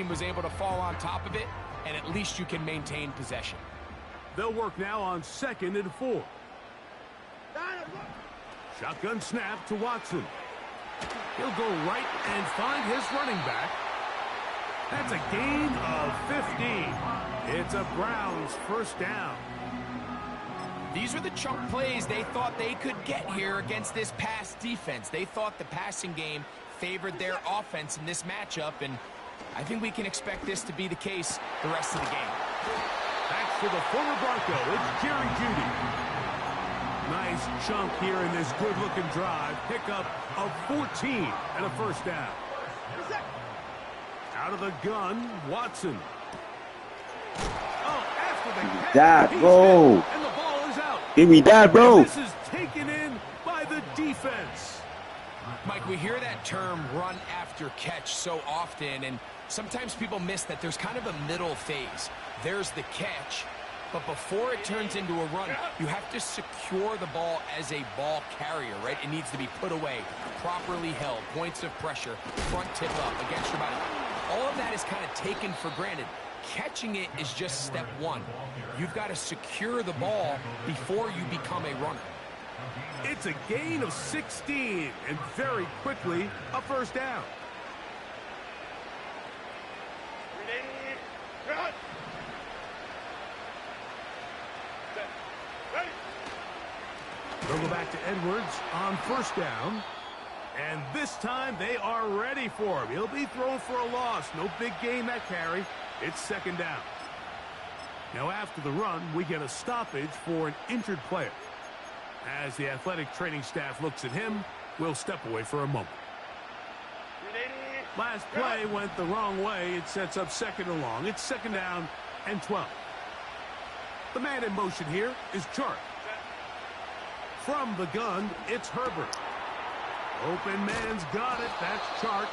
was able to fall on top of it, and at least you can maintain possession. They'll work now on 2nd and 4. Shotgun snap to Watson. He'll go right and find his running back. That's a gain of 15. It's a Browns first down. These are the chunk plays they thought they could get here against this pass defense. They thought the passing game favored their offense in this matchup, and I think we can expect this to be the case the rest of the game. Back to the former Bronco, it's Jerry Jeudy. Nice chunk here in this good-looking drive. Pickup of 14 and a first down. Out of the gun, Watson. Oh, after the catch, that, bro. and the ball is out. Give me that, bro. And this is taken in by the defense. Mike, we hear that term run after catch so often, and sometimes people miss that there's kind of a middle phase. There's the catch, but before it turns into a run, you have to secure the ball as a ball carrier, right? It needs to be put away, properly held, points of pressure, front tip up against your body. All of that is kind of taken for granted. Catching it is just step one. You've got to secure the ball before you become a runner. It's a gain of 16, and very quickly, a first down. They'll go back to Edwards on first down. And this time they are ready for him. He'll be thrown for a loss. No big gain that carry. It's 2nd down. Now after the run, we get a stoppage for an injured player. As the athletic training staff looks at him, we'll step away for a moment. Last play went the wrong way. It sets up 2nd and long. It's 2nd down and 12. The man in motion here is Chark. From the gun, it's Herbert. Open man's got it. That's Chark.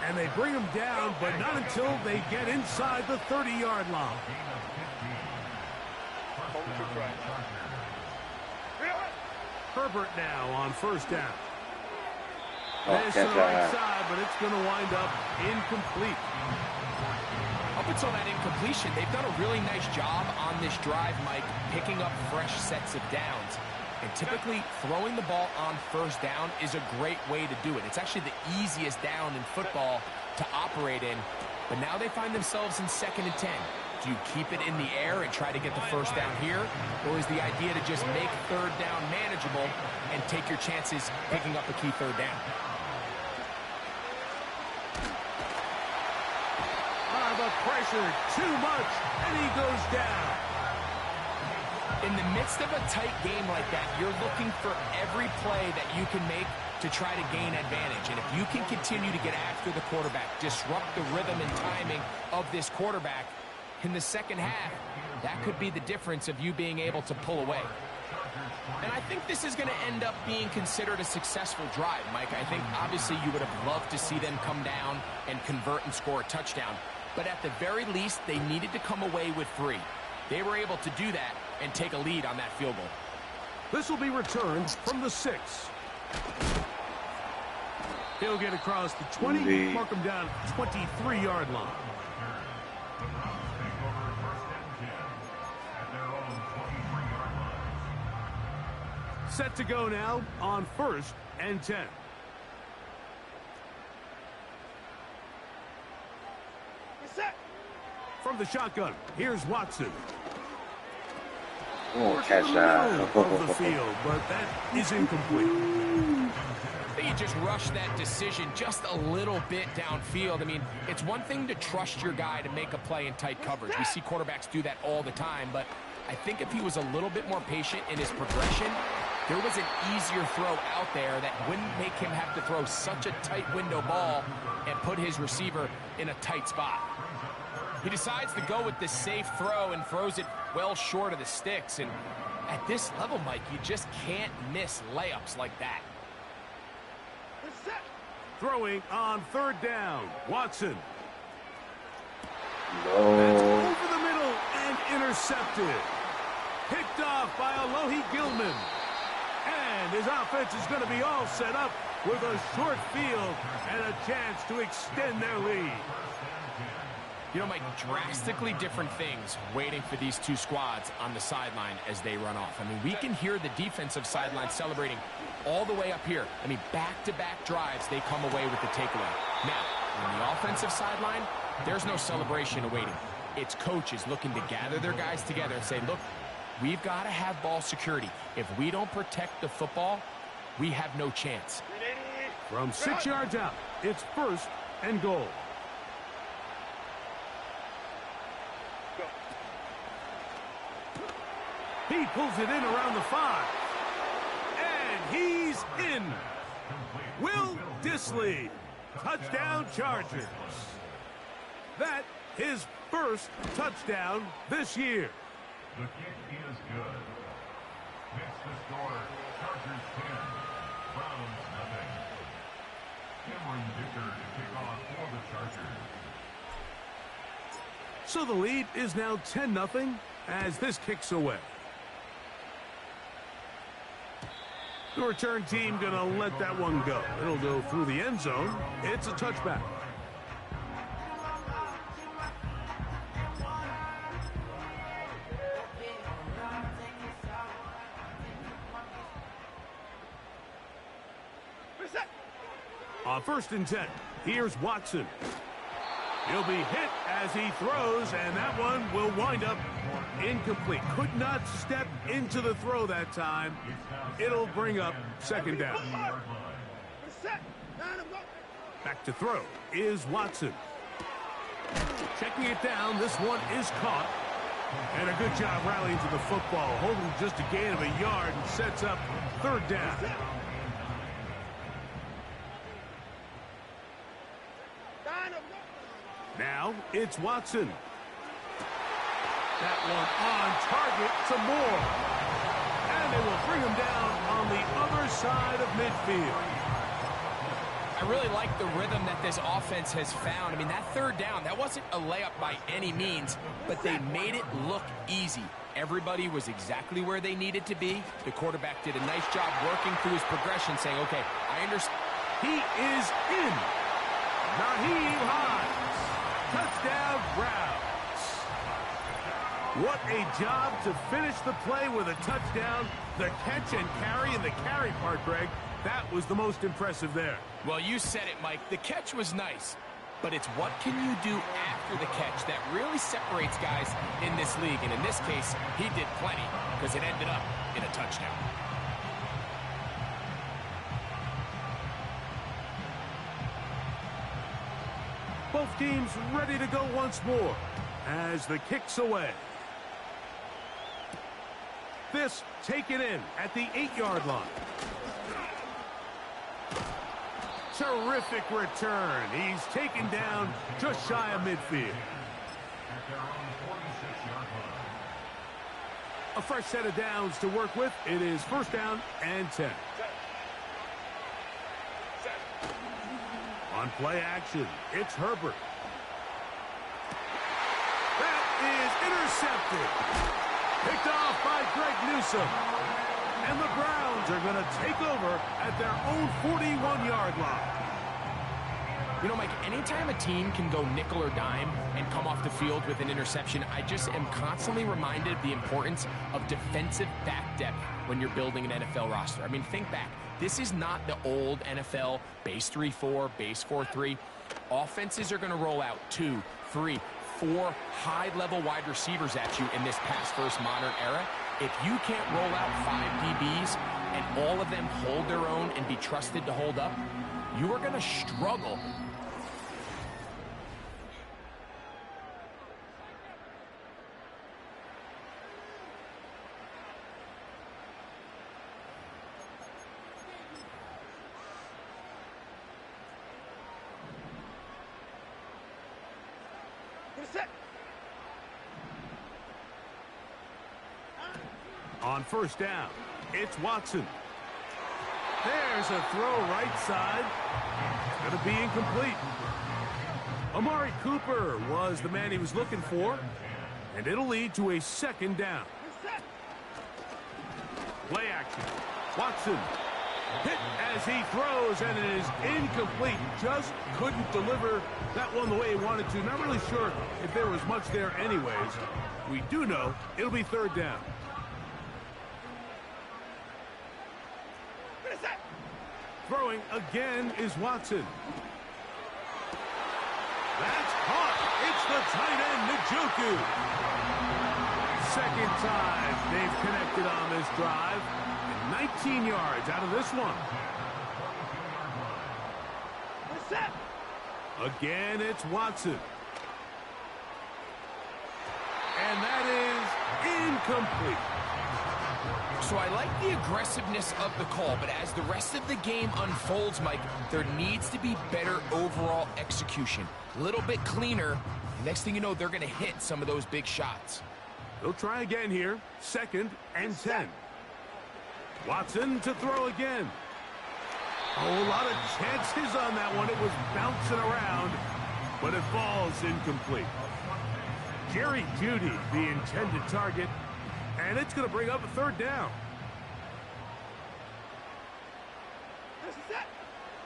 And they bring him down, but not until they get inside the 30-yard line. Herbert now on first down. This to the right side, but it's going to wind up incomplete. Up until that incompletion, they've done a really nice job on this drive, Mike, picking up fresh sets of downs. And typically, throwing the ball on first down is a great way to do it. It's actually the easiest down in football to operate in. But now they find themselves in 2nd and 10. Do you keep it in the air and try to get the first down here? Or is the idea to just make 3rd down manageable and take your chances picking up a key 3rd down? The pressure, too much, and he goes down. In the midst of a tight game like that, you're looking for every play that you can make to try to gain advantage. And if you can continue to get after the quarterback, disrupt the rhythm and timing of this quarterback in the second half, that could be the difference of you being able to pull away. And I think this is going to end up being considered a successful drive, Mike. I think obviously you would have loved to see them come down and convert and score a touchdown. But at the very least, they needed to come away with 3. They were able to do that and take a lead on that field goal. This will be returned from the 6. He'll get across the 20, mark him down at the 23-yard line. Set to go now on 1st and 10. From the shotgun, here's Watson. Catch that. Of the field, but that is incomplete. I think you just rushed that decision just a little bit downfield. I mean, it's one thing to trust your guy to make a play in tight coverage. We see quarterbacks do that all the time, but I think if he was a little bit more patient in his progression, there was an easier throw out there that wouldn't make him have to throw such a tight window ball and put his receiver in a tight spot. He decides to go with the safe throw and throws it well short of the sticks. And at this level, Mike, you just can't miss layups like that. Throwing on 3rd down, Watson. No. That's over the middle and intercepted. Picked off by Alohi Gilman. And his offense is going to be all set up with a short field and a chance to extend their lead. You know, Mike, drastically different things waiting for these two squads on the sideline as they run off. I mean, we can hear the defensive sideline celebrating all the way up here. I mean, back-to-back drives, they come away with the takeaway. Now, on the offensive sideline, there's no celebration awaiting. It's coaches looking to gather their guys together and say, look, we've got to have ball security. If we don't protect the football, we have no chance. From 6 yards out, it's 1st and goal. He pulls it in around the 5. And he's in. Will Dissly. Touchdown Chargers. That his first touchdown this year. The kick is good. Next to score, Chargers 10, Browns nothing. Cameron Dicker to kick off for the Chargers. So the lead is now 10-0 as this kicks away. The return team gonna let that one go. It'll go through the end zone. It's a touchback. On 1st and 10, here's Watson. He'll be hit as he throws, and that one will wind up incomplete. Could not step into the throw that time. It'll bring up 2nd down. Back to throw is Watson. Checking it down, this one is caught. And a good job rallying to the football, holding just a gain of a yard and sets up 3rd down. Now it's Watson. That one on target, some more. And they will bring him down on the other side of midfield. I really like the rhythm that this offense has found. I mean, that 3rd down, that wasn't a layup by any means, but they made it look easy. Everybody was exactly where they needed to be. The quarterback did a nice job working through his progression, saying, okay, I understand. He is in. Nyheim Hines. Touchdown, Browns. What a job to finish the play with a touchdown. The catch and carry, and the carry part, Greg, that was the most impressive there. Well, you said it, Mike. The catch was nice, but it's what can you do after the catch that really separates guys in this league. And in this case, he did plenty because it ended up in a touchdown. Both teams ready to go once more as the kick's away. This taken in at the 8-yard line. Terrific return. He's taken down just shy of midfield. At their own 46-yard line. A fresh set of downs to work with. It is 1st down and 10. On play action, it's Herbert. That is intercepted. Picked off by Greg Newsome. And the Browns are going to take over at their own 41-yard line. You know, Mike, anytime a team can go nickel or dime and come off the field with an interception, I just am constantly reminded of the importance of defensive back depth when you're building an NFL roster. I mean, think back. This is not the old NFL base 3-4, base 4-3. Offenses are going to roll out 2, 3, 4 high-level wide receivers at you in this pass-first modern era. If you can't roll out 5 DBs and all of them hold their own and be trusted to hold up, you are going to struggle. On 1st down, it's Watson. There's a throw right side. It's going to be incomplete. Amari Cooper was the man he was looking for, and it'll lead to a 2nd down. Play action. Watson Hit as he throws, and it is incomplete. Just couldn't deliver that one the way he wanted to. Not really sure if there was much there anyways. We do know it'll be third down. Throwing again is Watson. That's caught. It's the tight end, Njoku. Second time they've connected on this drive. And 19 yards out of this one. Again, it's Watson. And that is incomplete. So I like the aggressiveness of the call, but as the rest of the game unfolds, Mike, there needs to be better overall execution. A little bit cleaner. Next thing you know, they're going to hit some of those big shots. They'll try again here. 2nd and 10. Watson to throw again. Oh, a lot of chances on that one. It was bouncing around, but it falls incomplete. Jerry Jeudy, the intended target, and it's going to bring up a third down.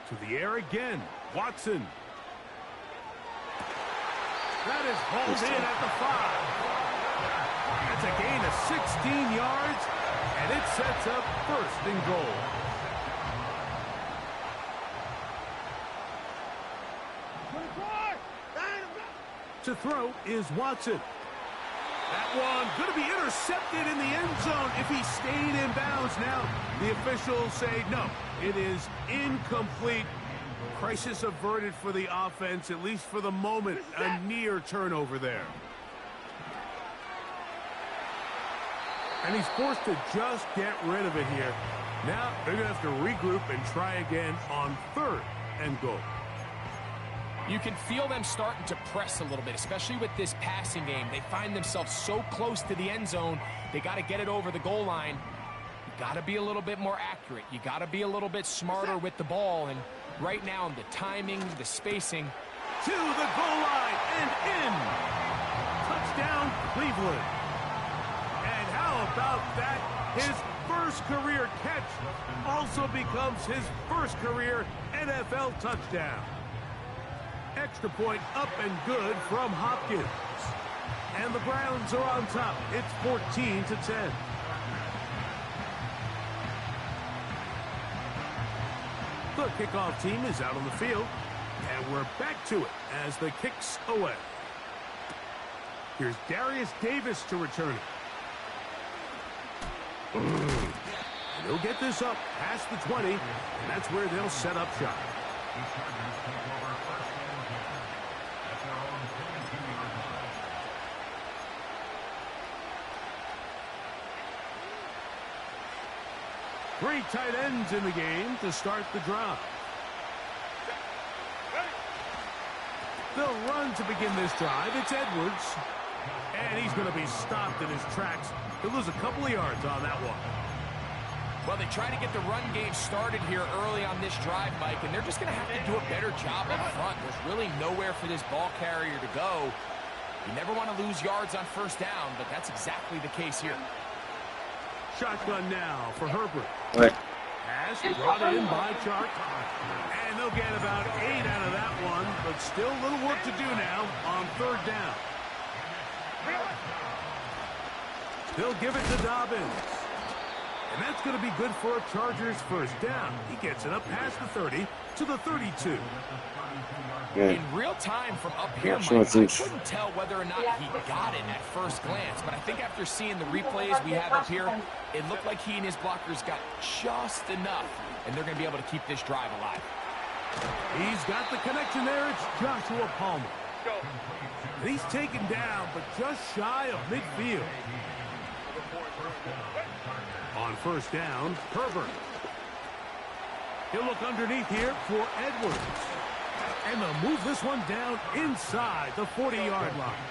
To the air again. Watson. That is hauled in at the 5. That's a gain of 16 yards, and it sets up 1st and goal. To throw is Watson. That one going to be intercepted in the end zone if he stayed in bounds. Now the officials say no, it is incomplete. Crisis averted for the offense, at least for the moment. A near turnover there. And he's forced to just get rid of it here. Now they're going to have to regroup and try again on 3rd and goal. You can feel them starting to press a little bit, especially with this passing game. They find themselves so close to the end zone, they got to get it over the goal line. You got to be a little bit more accurate. You got to be a little bit smarter with the ball. And right now, the timing, the spacing. To the goal line and in. Touchdown, Cleveland. And how about that? His first career catch also becomes his first career NFL touchdown. Extra point up and good from Hopkins. And the Browns are on top. It's 14-10. The kickoff team is out on the field. And we're back to it as the kick's away. Here's Darius Davis to return it. And he'll get this up past the 20. And that's where they'll set up shop. Three tight ends in the game to start the drive. They'll run to begin this drive. It's Edwards. And he's going to be stopped in his tracks. He'll lose a couple of yards on that one. Well, they try to get the run game started here early on this drive, Mike, and they're just going to have to do a better job up front. There's really nowhere for this ball carrier to go. You never want to lose yards on 1st down, but that's exactly the case here. Shotgun now for Herbert. Ouais. Pass brought in by Chark. And they'll get about 8 out of that one, but still a little work to do now on 3rd down. They'll give it to Dobbins. And that's going to be good for a Chargers 1st down. He gets it up past the 30 to the 32. Yeah. In real time from up here, Mike, sure, I couldn't tell whether or not he got it at first glance, but I think after seeing the replays we have up here, it looked like he and his blockers got just enough, and they're going to be able to keep this drive alive. He's got the connection there. It's Joshua Palmer. And he's taken down, but just shy of midfield. On 1st down, Herbert. He'll look underneath here for Edwards. And they'll move this one down inside the 40-yard line.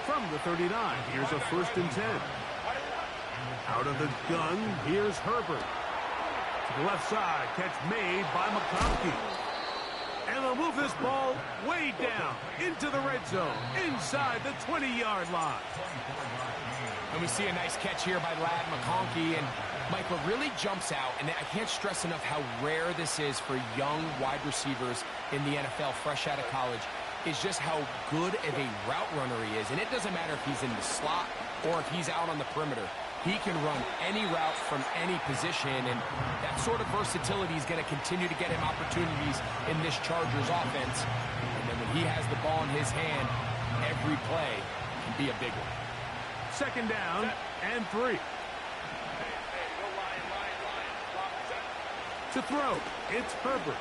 From the 39, here's a 1st and 10. Out of the gun, here's Herbert. To the left side, catch made by McConkey. And they'll move this ball way down into the red zone, inside the 20-yard line. And we see a nice catch here by Ladd McConkey, and Mike, what really jumps out, and I can't stress enough how rare this is for young wide receivers in the NFL fresh out of college, is just how good of a route runner he is. And it doesn't matter if he's in the slot or if he's out on the perimeter. He can run any route from any position, and that sort of versatility is going to continue to get him opportunities in this Chargers offense. And then when he has the ball in his hand, every play can be a big one. Second down and 3. To throw, it's Herbert.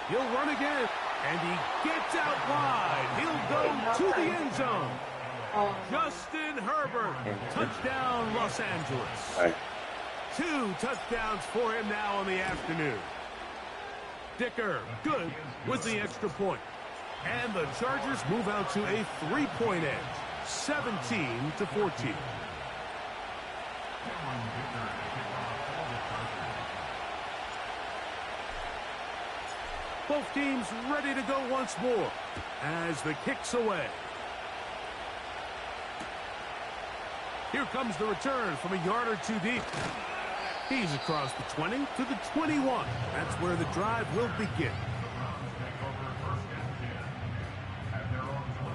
He'll run again, and he gets out wide. He'll go to the end zone. Justin Herbert, touchdown Los Angeles. 2 touchdowns for him now in the afternoon. Dicker, good with the extra point. And the Chargers move out to a 3-point edge, 17-14. Both teams ready to go once more as the kick's away. Here comes the return from a yard or 2 deep. He's across the 20 to the 21. That's where the drive will begin.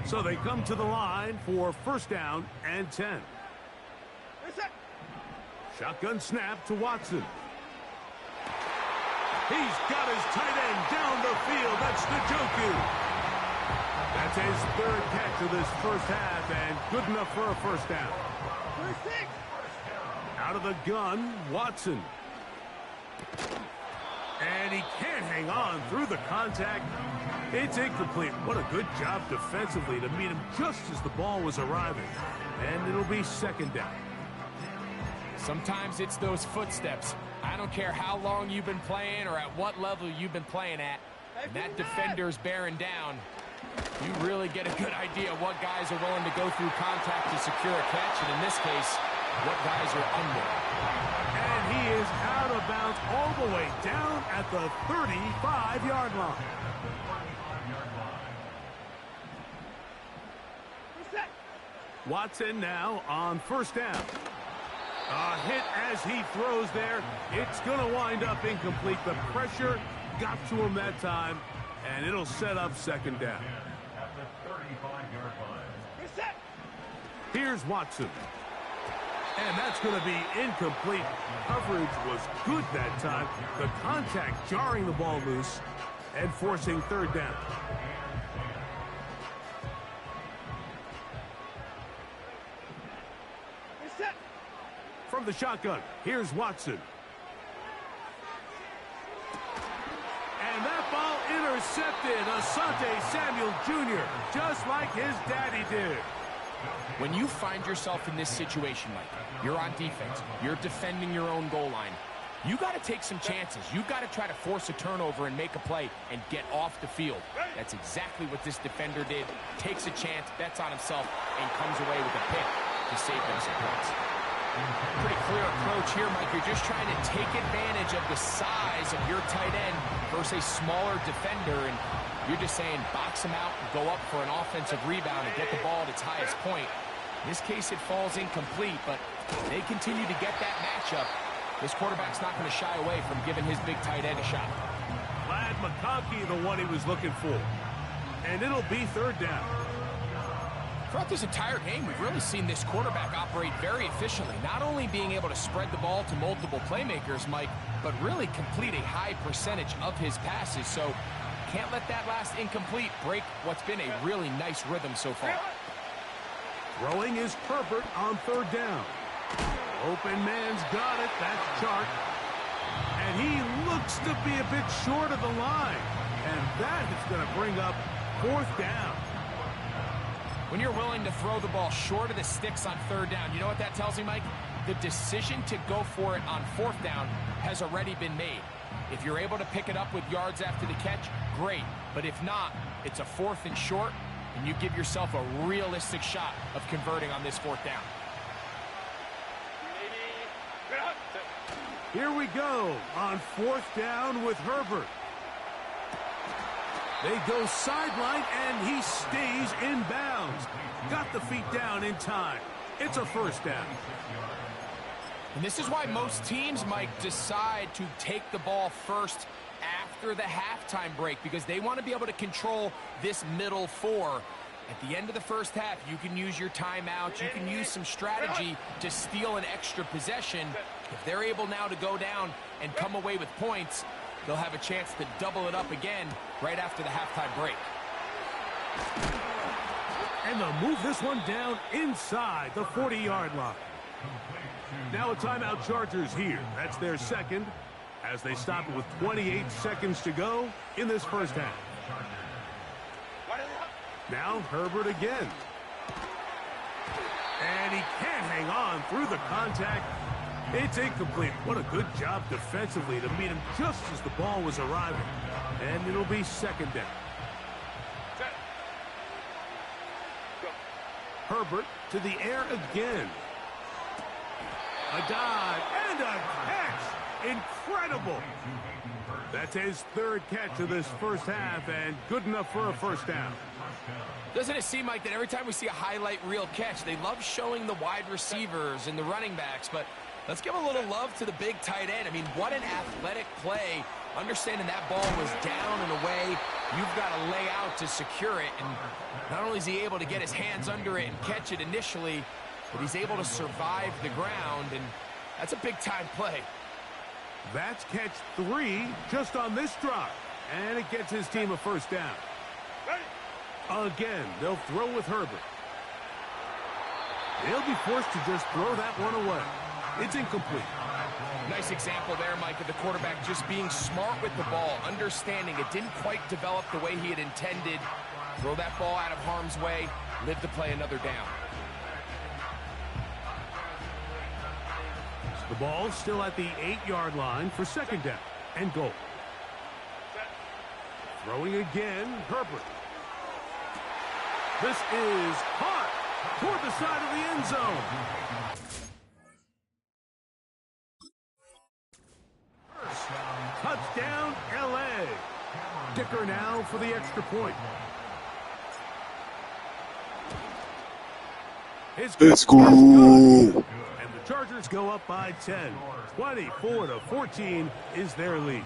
So they come to the line for first down and 10. Shotgun snap to Watson. He's got his tight end down the field. That's Njoku. That's his 3rd catch of this first half, and good enough for a first down. Out of the gun, Watson. And he can't hang on through the contact. It's incomplete. What a good job defensively to meet him just as the ball was arriving. And it'll be second down. Sometimes it's those footsteps. I don't care how long you've been playing or at what level you've been playing at. When that defender's bearing down, you really get a good idea of what guys are willing to go through contact to secure a catch, and in this case, what guys are under. And he is out of bounds all the way down at the 35-yard line. Watson now on first down. A hit as he throws there. It's going to wind up incomplete. The pressure got to him that time, and it'll set up second down. Here's Watson. And that's going to be incomplete. Coverage was good that time. The contact jarring the ball loose and forcing third down. From the shotgun, here's Watson. And that ball intercepted. Asante Samuel Jr., just like his daddy did. When you find yourself in this situation, Mike, you're on defense, you're defending your own goal line, you got to take some chances. You got to try to force a turnover and make a play and get off the field. That's exactly what this defender did. Takes a chance, bets on himself, and comes away with a pick to save them some points. Pretty clear approach here, Mike. You're just trying to take advantage of the size of your tight end versus a smaller defender, and you're just saying box him out, go up for an offensive rebound, and get the ball at its highest point. In this case, it falls incomplete, but they continue to get that matchup. This quarterback's not going to shy away from giving his big tight end a shot. Ladd McConkey, the one he was looking for. And it'll be third down. Throughout this entire game, we've really seen this quarterback operate very efficiently, not only being able to spread the ball to multiple playmakers, Mike, but really complete a high percentage of his passes. So can't let that last incomplete break what's been a really nice rhythm so far. Throwing is Herbert on third down. Open man's got it. That's Chark. And he looks to be a bit short of the line. And that is going to bring up fourth down. When you're willing to throw the ball short of the sticks on third down, you know what that tells me, Mike? The decision to go for it on fourth down has already been made. If you're able to pick it up with yards after the catch, great. But if not, it's a 4th and short, and you give yourself a realistic shot of converting on this fourth down. Here we go on fourth down with Herbert. They go sideline, and he stays in bounds. Got the feet down in time. It's a first down. And this is why most teams might decide to take the ball first after the halftime break, because they want to be able to control this middle four. At the end of the first half, you can use your timeouts. You can use some strategy to steal an extra possession. If they're able now to go down and come away with points, they'll have a chance to double it up again right after the halftime break. And they'll move this one down inside the 40-yard line. Now a timeout, Chargers here. That's their second, as they stop it with 28 seconds to go in this first half. Now Herbert again. And he can't hang on through the contact. It's incomplete. What a good job defensively to meet him just as the ball was arriving. And it'll be second down. Herbert to the air again. A dive and a catch. Incredible. That's his third catch of this first half, and good enough for a first down. Doesn't it seem like that every time we see a highlight reel catch, they love showing the wide receivers and the running backs, but let's give a little love to the big tight end. I mean, what an athletic play. Understanding that ball was down and away, you've got to lay out to secure it, and not only is he able to get his hands under it and catch it initially, but he's able to survive the ground, and that's a big-time play. That's catch 3 just on this drive, and it gets his team a first down. Again, they'll throw with Herbert. They'll be forced to just throw that one away. It's incomplete. Nice example there, Mike, of the quarterback just being smart with the ball, understanding it didn't quite develop the way he had intended. Throw that ball out of harm's way, live to play another down. The ball's still at the 8-yard line for second down and goal. Throwing again, Herbert. This is caught toward the side of the end zone. Touchdown, L.A. Dicker now for the extra point. Let's go. And the Chargers go up by 10. 24-14 is their lead.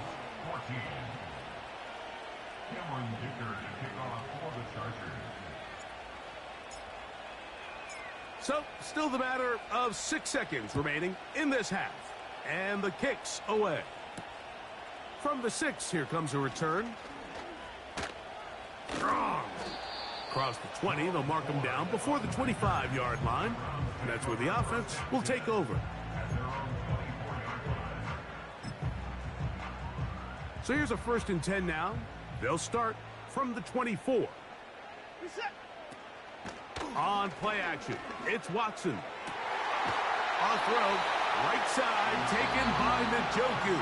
Cameron Dicker to kick off for the Chargers. So, still the matter of 6 seconds remaining in this half. And the kick's away. From the 6, here comes a return. Strong. Across the 20, they'll mark him down before the 25-yard line. And that's where the offense will take over. So here's a 1st and 10 now. They'll start from the 24. On play action, it's Watson. On throw, right side, taken by Njoku.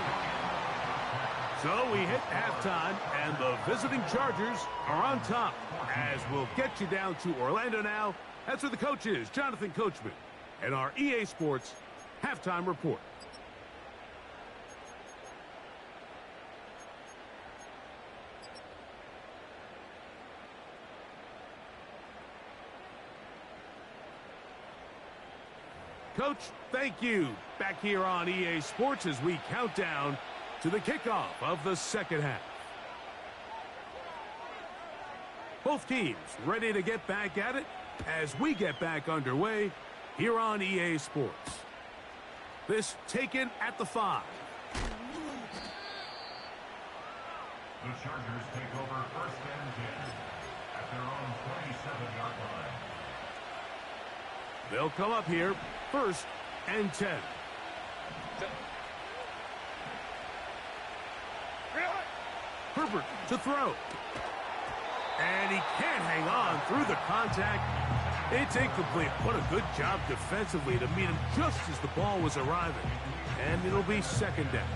So we hit halftime, and the visiting Chargers are on top. As we'll get you down to Orlando now. That's where the coach is, Jonathan Coachman, and our EA Sports halftime report. Coach, thank you. Back here on EA Sports as we count down to the kickoff of the second half. Both teams ready to get back at it as we get back underway here on EA Sports. This taken at the 5. The Chargers take over 1st and 10 at their own 27-yard line. They'll come up here 1st and 10. Herbert to throw. And he can't hang on through the contact. It's incomplete. What a good job defensively to meet him just as the ball was arriving. And it'll be second down.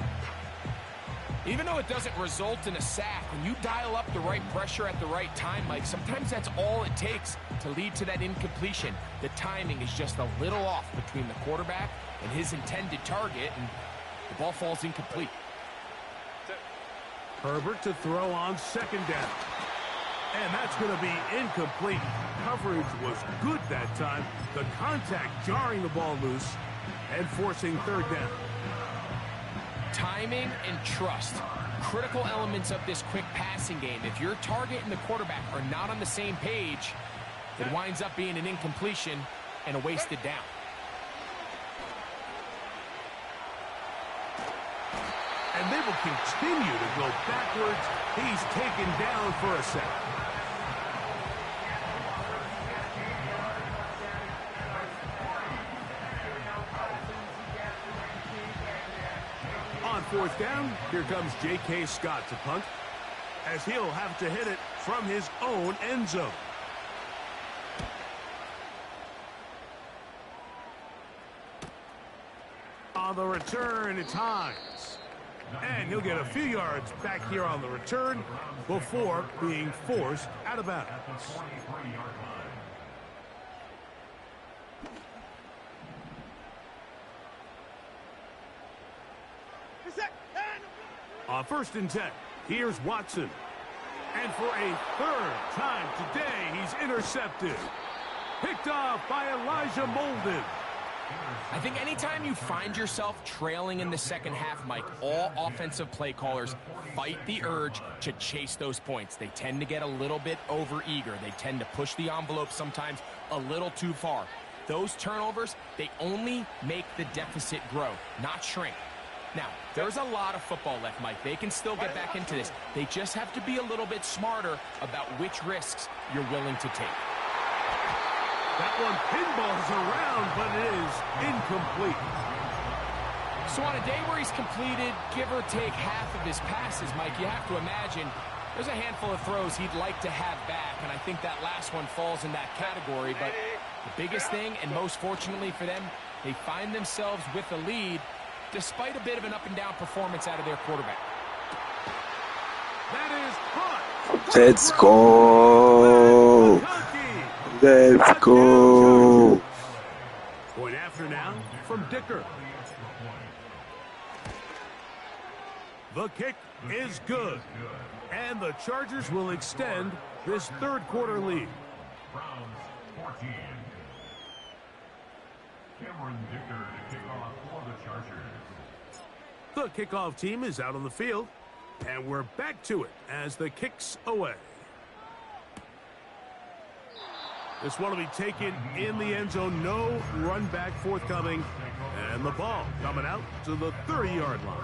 Even though it doesn't result in a sack, when you dial up the right pressure at the right time, Mike, sometimes that's all it takes to lead to that incompletion. The timing is just a little off between the quarterback and his intended target, and the ball falls incomplete. Herbert to throw on second down. And that's going to be incomplete. Coverage was good that time. The contact jarring the ball loose and forcing third down. Timing and trust, critical elements of this quick passing game. If your target and the quarterback are not on the same page, it winds up being an incompletion and a wasted down. And they will continue to go backwards. He's taken down for a sack. On fourth down, here comes J.K. Scott to punt, as he'll have to hit it from his own end zone. On the return, it's Hines. And he'll get a few yards back here on the return before being forced out of bounds. On 1st and 10, here's Watson. And for a third time today, he's intercepted. Picked off by Elijah Molden. I think anytime you find yourself trailing in the second half, Mike, all offensive play callers fight the urge to chase those points. They tend to get a little bit overeager. They tend to push the envelope sometimes a little too far. Those turnovers, they only make the deficit grow, not shrink. Now, there's a lot of football left, Mike. They can still get back into this. They just have to be a little bit smarter about which risks you're willing to take. That one pinballs around, but it is incomplete. So on a day where he's completed, give or take half of his passes, Mike, you have to imagine there's a handful of throws he'd like to have back, and I think that last one falls in that category. But the biggest thing, and most fortunately for them, they find themselves with a lead despite a bit of an up-and-down performance out of their quarterback. That is caught. Let's go. Let's go. Point after now from Dicker. The kick is good. And the Chargers will extend this third quarter lead. Browns 14. Cameron Dicker to kick off for the Chargers. The kickoff team is out on the field, and we're back to it as the kick's away. This one will be taken in the end zone. No run back forthcoming, and the ball coming out to the 30-yard line.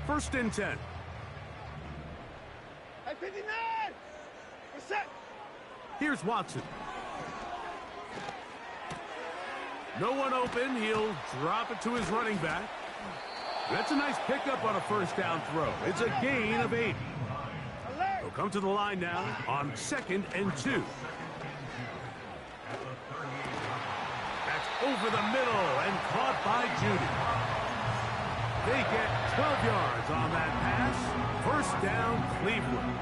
1st and 10. Here's Watson. No one open. He'll drop it to his running back. That's a nice pickup on a first down throw. It's a gain of 8. He'll come to the line now on 2nd and 2. That's over the middle and caught by Judy. They get 12 yards on that pass. 1st down, Cleveland.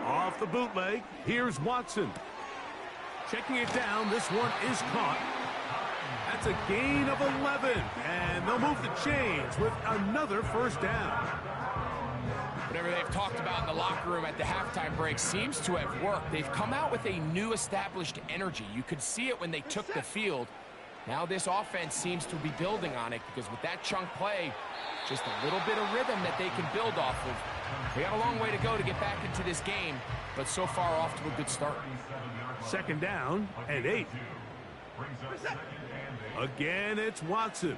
Off the bootleg, here's Watson. Checking it down, this one is caught. That's a gain of 11, and they'll move the chains with another 1st down. Whatever they've talked about in the locker room at the halftime break seems to have worked. They've come out with a new established energy. You could see it when they took the field. Now this offense seems to be building on it, because with that chunk play, just a little bit of rhythm that they can build off of. They got a long way to go to get back into this game, but so far off to a good start. 2nd down and 8. Again, it's Watson.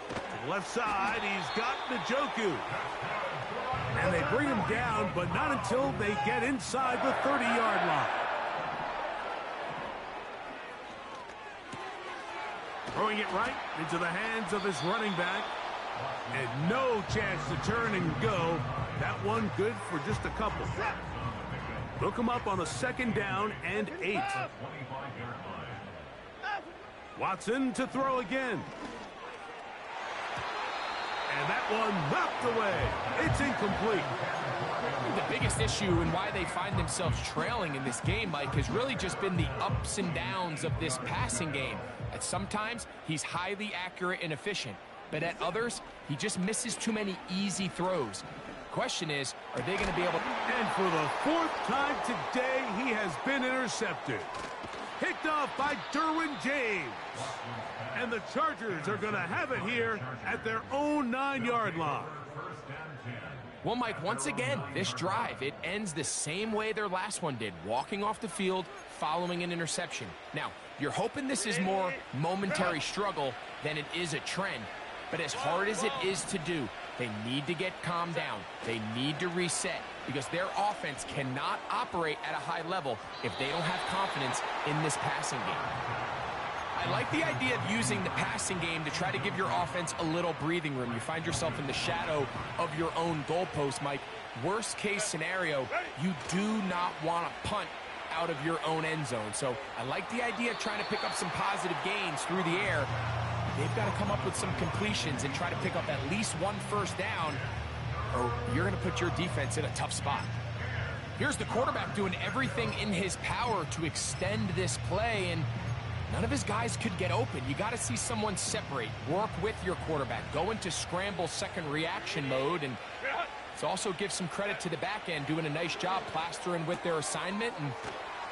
To the left side, he's got Njoku. And they bring him down, but not until they get inside the 30-yard line. Throwing it right into the hands of his running back. And no chance to turn and go. That one good for just a couple. They'll come up on a 2nd down and 8. Watson to throw again. And that one knocked away. It's incomplete. The biggest issue and why they find themselves trailing in this game, Mike, has really just been the ups and downs of this passing game. At sometimes, he's highly accurate and efficient. but at others, he just misses too many easy throws. Question is, are they going to be able to... And for the 4th time today, he has been intercepted. Picked off by Derwin James. And the Chargers are going to have it here at their own 9-yard line. Well, Mike, once again, this drive, it ends the same way their last one did, walking off the field following an interception. Now, you're hoping this is more momentary struggle than it is a trend, but as hard as it is to do, they need to get calmed down. They need to reset because their offense cannot operate at a high level if they don't have confidence in this passing game. I like the idea of using the passing game to try to give your offense a little breathing room. You find yourself in the shadow of your own goalpost, Mike. Worst case scenario, you do not want to punt out of your own end zone. So I like the idea of trying to pick up some positive gains through the air. They've got to come up with some completions and try to pick up at least one first down, or you're going to put your defense in a tough spot. Here's the quarterback doing everything in his power to extend this play, and none of his guys could get open. You got to see someone separate, work with your quarterback, go into scramble second reaction mode, and so also give some credit to the back end doing a nice job plastering with their assignment, and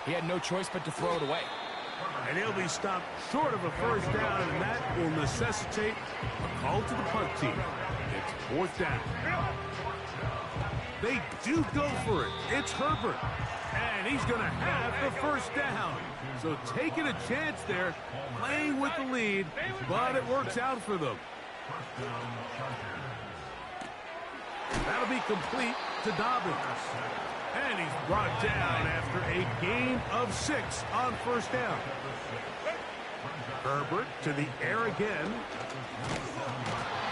he had no choice but to throw it away. And he'll be stopped short of a first down, and that will necessitate a call to the punt team. It's 4th down. They do go for it. It's Herbert. And he's going to have the first down. So taking a chance there, playing with the lead, but it works out for them. That'll be complete to Dobbins. And he's brought down after a gain of 6 on first down. Herbert to the air again.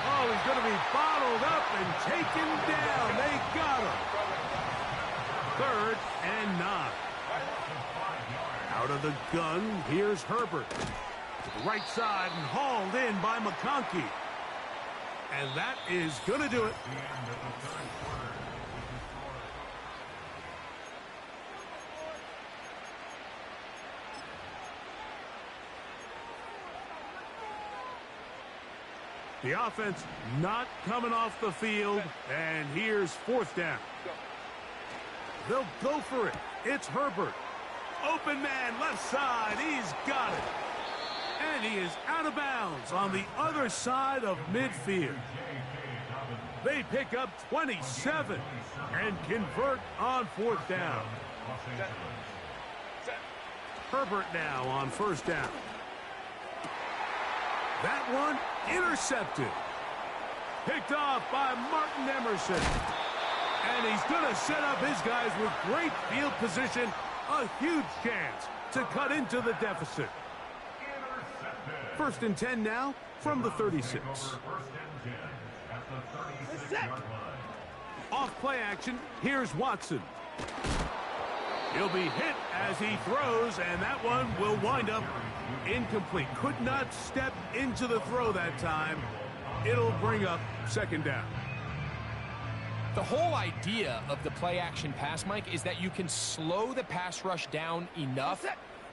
Oh, he's going to be bottled up and taken down. They got him. 3rd and 9. Out of the gun, here's Herbert. To the right side and hauled in by McConkey. And that is going to do it. The offense not coming off the field, and here's 4th down. They'll go for it. It's Herbert. Open man, left side. He's got it. And he is out of bounds on the other side of midfield. They pick up 27 and convert on 4th down. Herbert now on first down. That one intercepted. Picked off by Martin Emerson. And he's going to set up his guys with great field position. A huge chance to cut into the deficit. 1st and 10 now from the 36. Off play action, here's Watson. He'll be hit as he throws, and that one will wind up incomplete. Could not step into the throw that time. It'll bring up 2nd down. The whole idea of the play-action pass, Mike, is that you can slow the pass rush down enough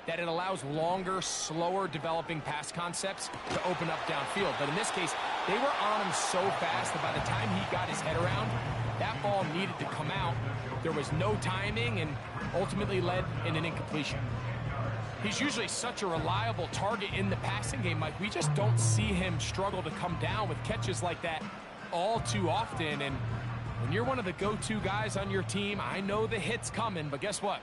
that it allows longer, slower developing pass concepts to open up downfield. But in this case, they were on him so fast that by the time he got his head around, that ball needed to come out. There was no timing and ultimately led in an incompletion. He's usually such a reliable target in the passing game, Mike. We just don't see him struggle to come down with catches like that all too often. And when you're one of the go-to guys on your team, I know the hit's coming, but guess what?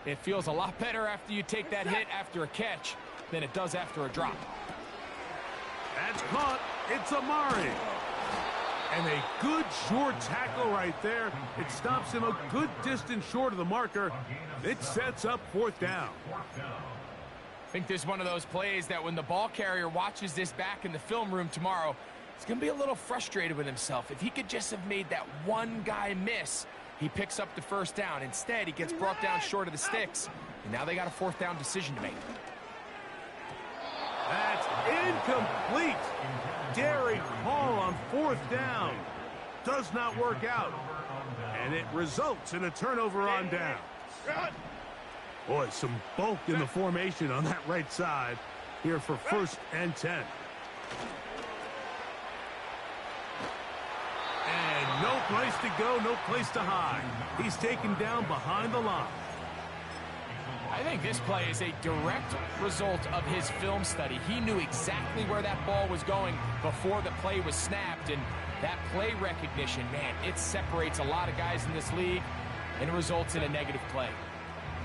It feels a lot better after you take that hit after a catch than it does after a drop. That's caught. It's Amari. And a good short tackle right there. It stops him a good distance short of the marker. It sets up 4th down. I think this is one of those plays that when the ball carrier watches this back in the film room tomorrow, he's going to be a little frustrated with himself. If he could just have made that one guy miss, he picks up the first down. Instead, he gets brought down short of the sticks, and now they got a 4th down decision to make. That's incomplete. Derek Hall on 4th down. Does not work out. And it results in a turnover on down. Boy, some bulk in the formation on that right side here for 1st and 10. No place to go, no place to hide. He's taken down behind the line. I think this play is a direct result of his film study. He knew exactly where that ball was going before the play was snapped, and that play recognition, man, it separates a lot of guys in this league, and it results in a negative play.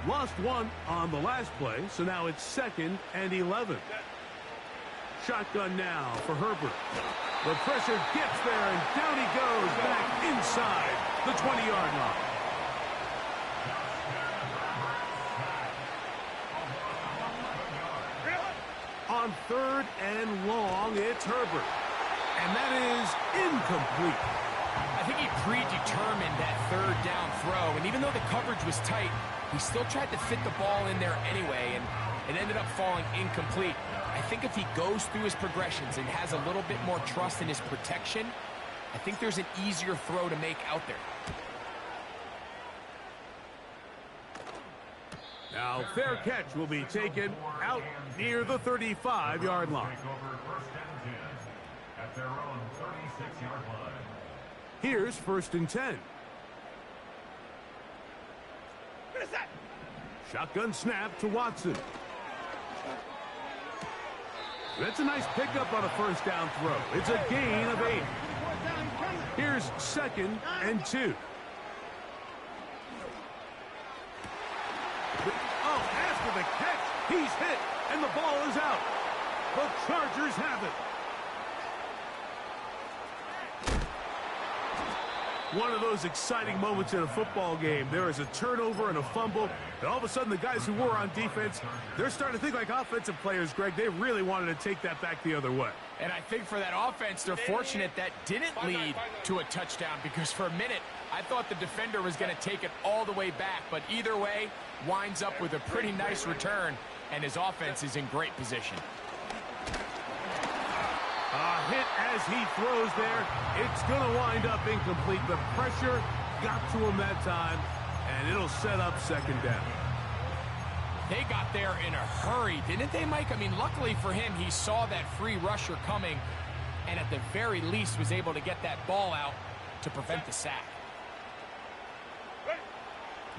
Lost one on the last play, so now it's 2nd and 11. Shotgun now for Herbert. The pressure gets there, and down he goes back inside the 20-yard line. On 3rd and long, it's Herbert. And that is incomplete. I think he predetermined that 3rd down throw, and even though the coverage was tight, he still tried to fit the ball in there anyway, and it ended up falling incomplete. I think if he goes through his progressions and has a little bit more trust in his protection, I think there's an easier throw to make out there. Now, fair catch will be taken out near the 35-yard line. At their own 36-yard line. Here's 1st and 10. Shotgun snap to Watson. That's a nice pickup on a 1st down throw. It's a gain of 8. Here's 2nd and 2. Oh, after the catch, he's hit, and the ball is out. The Chargers have it. One of those exciting moments in a football game. There is a turnover and a fumble, and all of a sudden the guys who were on defense, they're starting to think like offensive players, Greg. They really wanted to take that back the other way. And I think for that offense, they're fortunate that didn't lead to a touchdown, because for a minute, I thought the defender was going to take it all the way back. But either way, winds up with a pretty nice return, and his offense is in great position. A hit as he throws there. It's going to wind up incomplete. The pressure got to him that time, and it'll set up 2nd down. They got there in a hurry, didn't they, Mike? I mean, luckily for him, he saw that free rusher coming, and at the very least was able to get that ball out to prevent the sack.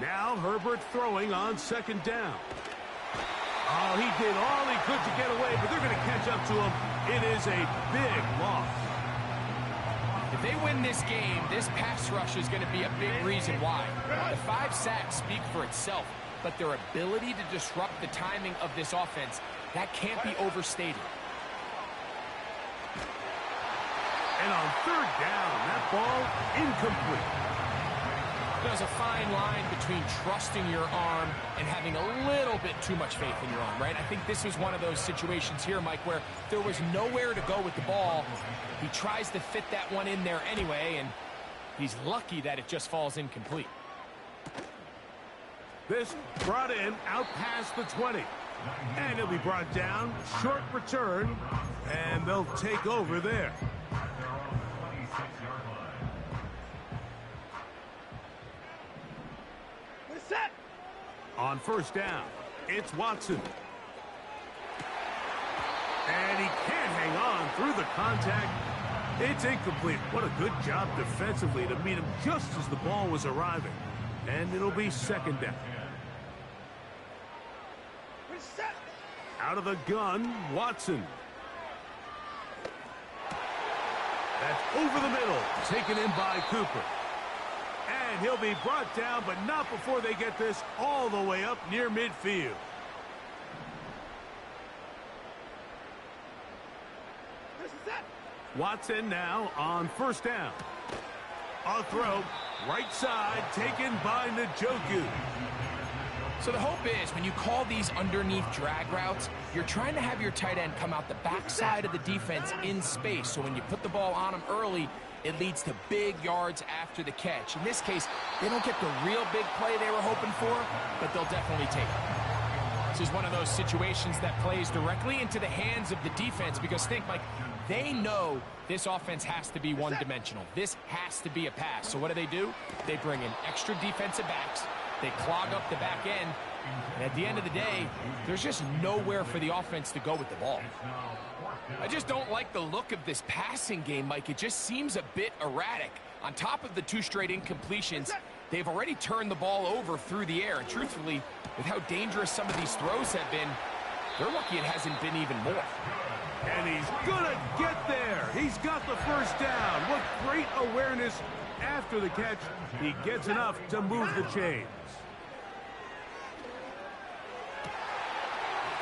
Now Herbert throwing on 2nd down. Oh, he did all he could to get away, but they're going to catch up to him. It is a big loss. If they win this game, this pass rush is going to be a big reason why. The 5 sacks speak for itself, but their ability to disrupt the timing of this offense, that can't be overstated. And on 3rd down, that ball incomplete. There's a fine line between trusting your arm and having a little bit too much faith in your arm, right? I think this was one of those situations here, Mike, where there was nowhere to go with the ball. He tries to fit that one in there anyway, and he's lucky that it just falls incomplete. This brought in out past the 20. And he'll be brought down, short return, and they'll take over there. On 1st down, it's Watson. And he can't hang on through the contact. It's incomplete. What a good job defensively to meet him just as the ball was arriving. And it'll be 2nd down. Out of the gun, Watson. That's over the middle, taken in by Cooper. And he'll be brought down, but not before they get this all the way up near midfield. Watson now on 1st down. A throw, right side, taken by Njoku. So the hope is when you call these underneath drag routes, you're trying to have your tight end come out the backside of the defense in space. So when you put the ball on him early, it leads to big yards after the catch. In this case, they don't get the real big play they were hoping for, but they'll definitely take it. This is one of those situations that plays directly into the hands of the defense, because think, Mike, they know this offense has to be one-dimensional. This has to be a pass. So what do? They bring in extra defensive backs. They clog up the back end. And at the end of the day, there's just nowhere for the offense to go with the ball. I just don't like the look of this passing game, Mike. It just seems a bit erratic. On top of the 2 straight incompletions, they've already turned the ball over through the air. And truthfully, with how dangerous some of these throws have been, they're lucky it hasn't been even more. And he's gonna get there. He's got the first down. What great awareness after the catch. He gets enough to move the chains.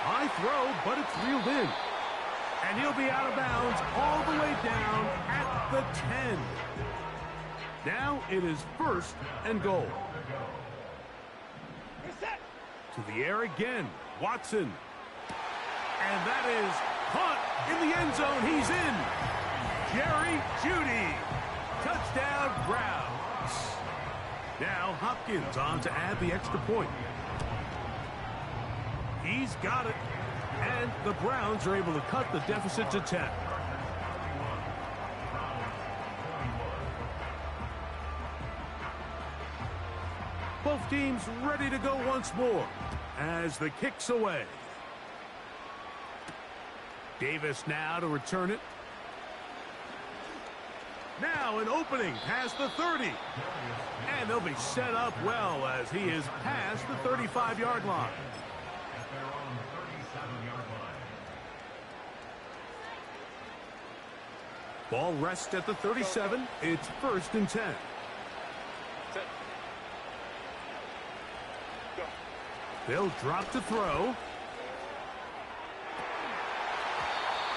High throw, but it's reeled in. And he'll be out of bounds all the way down at the 10. Now it is 1st and goal. To the air again. Watson. And that is caught in the end zone. He's in. Jerry Jeudy. Touchdown, Browns. Now Hopkins on to add the extra point. He's got it. And the Browns are able to cut the deficit to 10. Both teams ready to go once more as the kick's away. Davis now to return it. Now an opening past the 30. And they'll be set up well as he is past the 35-yard line. Ball rests at the 37. It's 1st and 10. They'll drop to throw.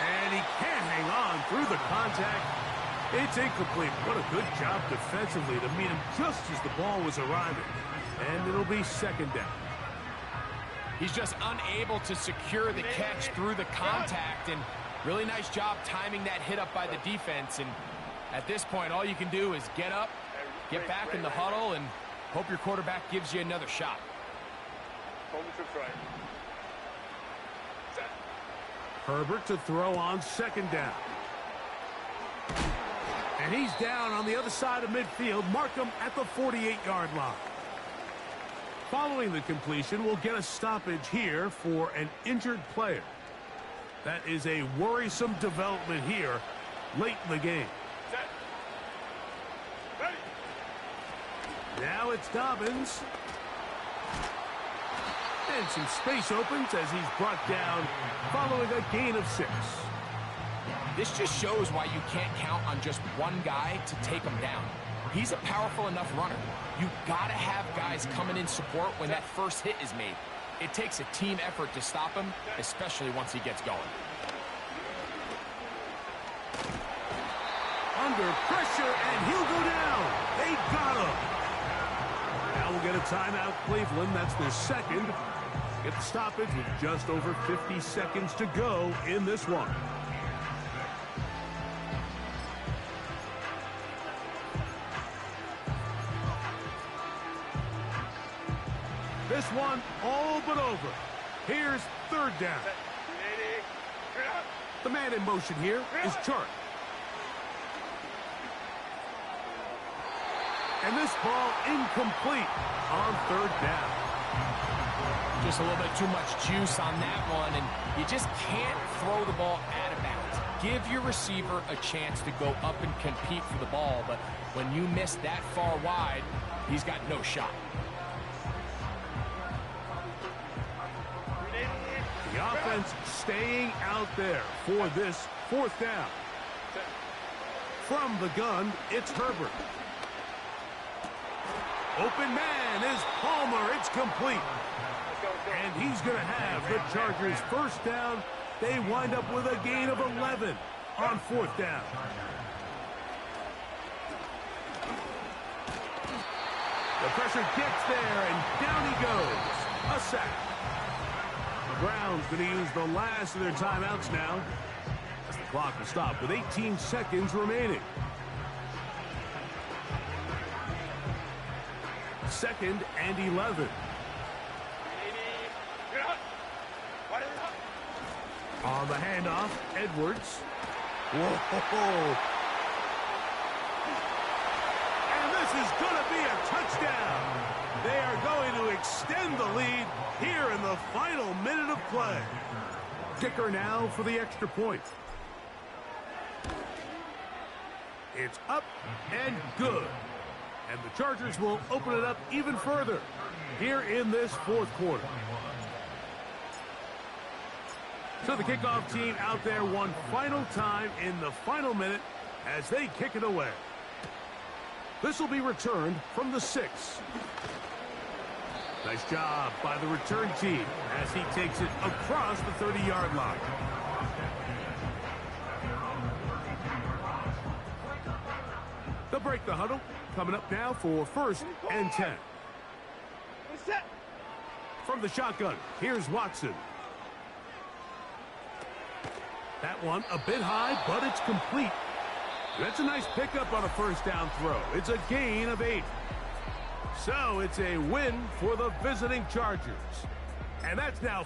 And he can't hang on through the contact. It's incomplete. What a good job defensively to meet him just as the ball was arriving. And it'll be 2nd down. He's just unable to secure the catch through the contact, and really nice job timing that hit up by the defense. And at this point, all you can do is get up, get back in the huddle, and hope your quarterback gives you another shot. Herbert to throw on 2nd down. And he's down on the other side of midfield. Mark him at the 48-yard line. Following the completion, we'll get a stoppage here for an injured player. That is a worrisome development here late in the game. Now it's Dobbins. And some space opens as he's brought down following a gain of 6. This just shows why you can't count on just one guy to take him down. He's a powerful enough runner. You gotta have guys coming in support when that first hit is made. It takes a team effort to stop him, especially once he gets going. Under pressure, and he'll go down. They got him. Now we'll get a timeout, Cleveland. That's their 2nd. Get the stoppage with just over 50 seconds to go in this one. This one all but over. Here's 3rd down. The man in motion here is Chark. And this ball incomplete on 3rd down. Just a little bit too much juice on that one, and you just can't throw the ball out of bounds. Give your receiver a chance to go up and compete for the ball, but when you miss that far wide, he's got no shot. The offense staying out there for this 4th down. From the gun, it's Herbert. Open man is Palmer. It's complete. And he's going to have the Chargers' 1st down. They wind up with a gain of 11 on 4th down. The pressure gets there, and down he goes. A sack. The Browns going to use the last of their timeouts now, as the clock will stop with 18 seconds remaining. 2nd and 11. On the handoff, Edwards. Whoa. And this is going to be a touchdown. They are going to extend the lead here in the final minute of play. Kicker now for the extra point. It's up and good. And the Chargers will open it up even further here in this fourth quarter. So the kickoff team out there one final time in the final minute as they kick it away. This will be returned from the 6. Nice job by the return team as he takes it across the 30-yard line. They'll break the huddle. Coming up now for 1st and 10. From the shotgun, here's Watson. That one a bit high, but it's complete. That's a nice pickup on a first down throw. It's a gain of 8. So it's a win for the visiting Chargers. And that's now